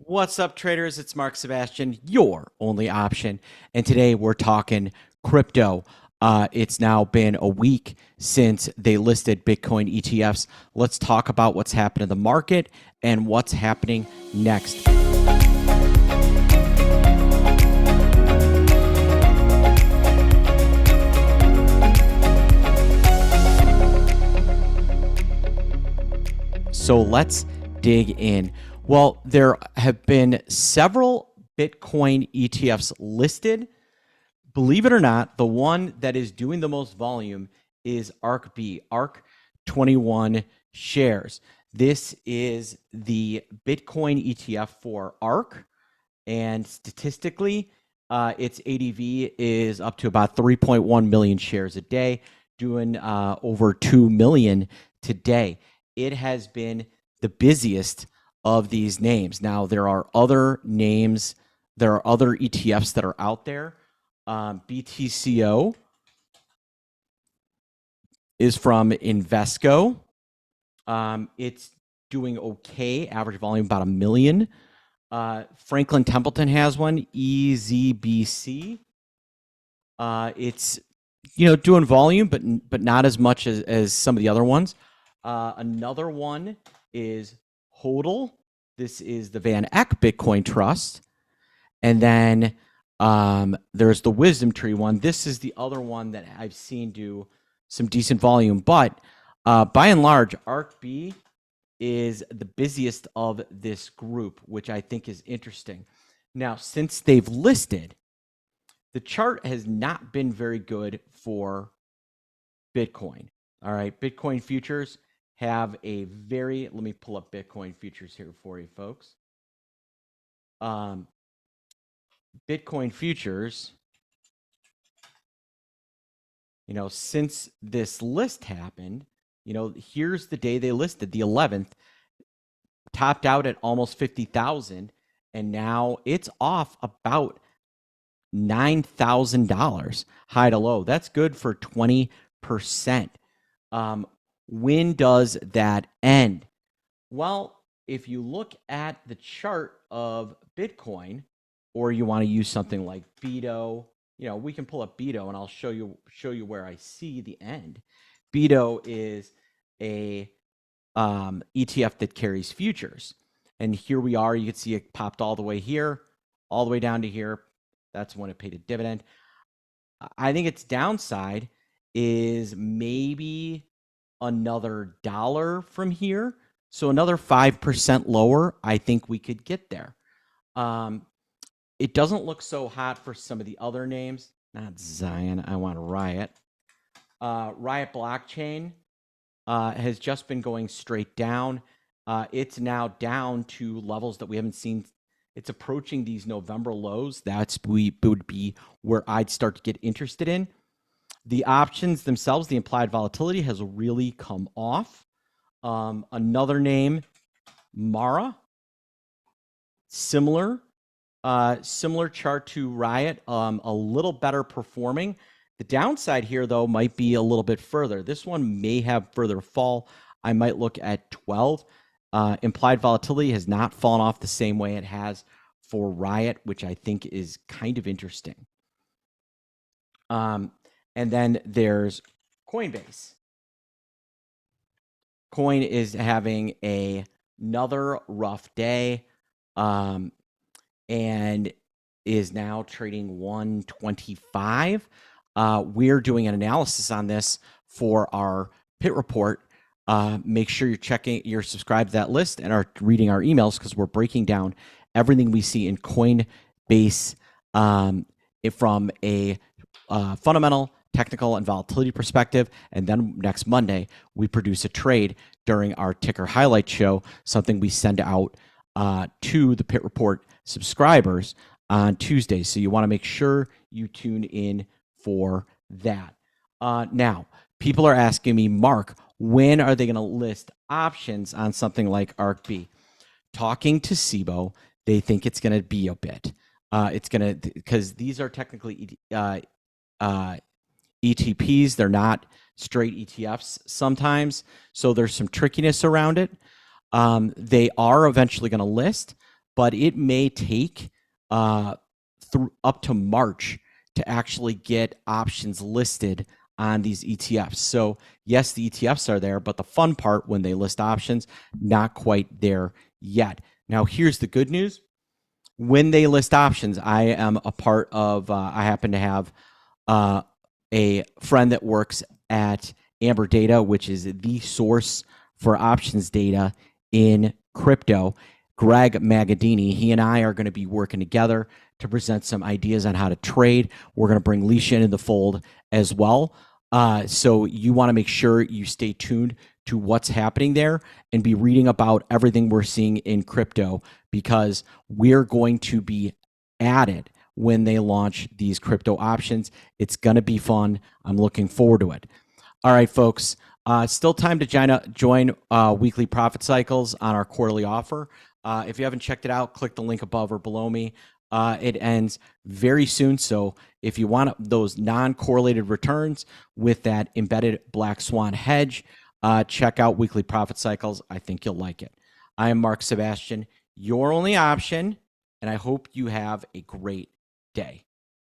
What's up, traders? It's Mark Sebastian, your only option. And today we're talking crypto. It's now been a week since they listed Bitcoin ETFs. Let's talk about what's happened in the market and what's happening next. So let's dig in. Well, there have been several Bitcoin ETFs listed. Believe it or not, the one that is doing the most volume is ARKB, ARK21 shares. This is the Bitcoin ETF for ARK, and statistically, its ADV is up to about 3.1 million shares a day, doing over 2 million today. It has been the busiest of these names. Now, there are other names, there are other ETFs that are out there. BTCO is from Invesco. It's doing okay, average volume about 1 million. Franklin Templeton has one, EZBC. It's doing volume, but not as much as some of the other ones. Another one is HODL. This is the Van Eck Bitcoin Trust. And then there's the Wisdom Tree one. This is the other one that I've seen do some decent volume. But by and large, ARKB is the busiest of this group, which I think is interesting. Now, since they've listed, the chart has not been very good for Bitcoin. All right, Bitcoin futures have a let me pull up Bitcoin futures here for you folks. Bitcoin futures, since this list happened, here's the day they listed, the 11th, topped out at almost 50,000, and now it's off about $9,000 high to low. That's good for 20%. When does that end? Well, if you look at the chart of Bitcoin, or you want to use something like BITO, we can pull up BITO and I'll show you where I see the end. BITO is a ETF that carries futures. And here we are. You can see it popped all the way here, all the way down to here. That's when it paid a dividend. I think its downside is maybe another $1 from here. So another 5% lower, I think we could get there. It doesn't look so hot for some of the other names. Not Zion. I want RIOT. RIOT Blockchain has just been going straight down. It's now down to levels that we haven't seen. It's approaching these November lows. Would be where I'd start to get interested in. The options themselves, the implied volatility has really come off. Another name, MARA, similar chart to RIOT, a little better performing. The downside here, though, might be a little bit further. This one may have further fall. I might look at 12. Implied volatility has not fallen off the same way it has for RIOT, which I think is kind of interesting. And then there's Coinbase. Coin is having another rough day, and is now trading 125. We're doing an analysis on this for our pit report. Make sure you're subscribed to that list and are reading our emails, because we're breaking down everything we see in Coinbase from a fundamental, technical, and volatility perspective. And then next Monday, we produce a trade during our ticker highlight show, something we send out to the pit report subscribers on Tuesday. So you want to make sure you tune in for that. Now, people are asking me, Mark, when are they going to list options on something like ARKB? Talking to SIBO, they think it's going to be a bit. It's going to, because these are technically ETPs. They're not straight ETFs sometimes. So there's some trickiness around it. They are eventually going to list. but it may take up to March to actually get options listed on these ETFs. So yes, the ETFs are there, but the fun part when they list options, not quite there yet. Now, here's the good news. When they list options, I am a part of, I happen to have a friend that works at Amber Data, which is the source for options data in crypto. Greg Magadini, he and I are going to be working together to present some ideas on how to trade. We're going to bring Leisha into the fold as well. So you want to make sure you stay tuned to what's happening there and be reading about everything we're seeing in crypto, because we're going to be added when they launch these crypto options. It's going to be fun. I'm looking forward to it. All right, folks. Still time to join Weekly Profit Cycles on our quarterly offer. If you haven't checked it out, click the link above or below me. It ends very soon. So if you want those non-correlated returns with that embedded Black Swan hedge, check out Weekly Profit Cycles. I think you'll like it. I am Mark Sebastian, your only option, and I hope you have a great day.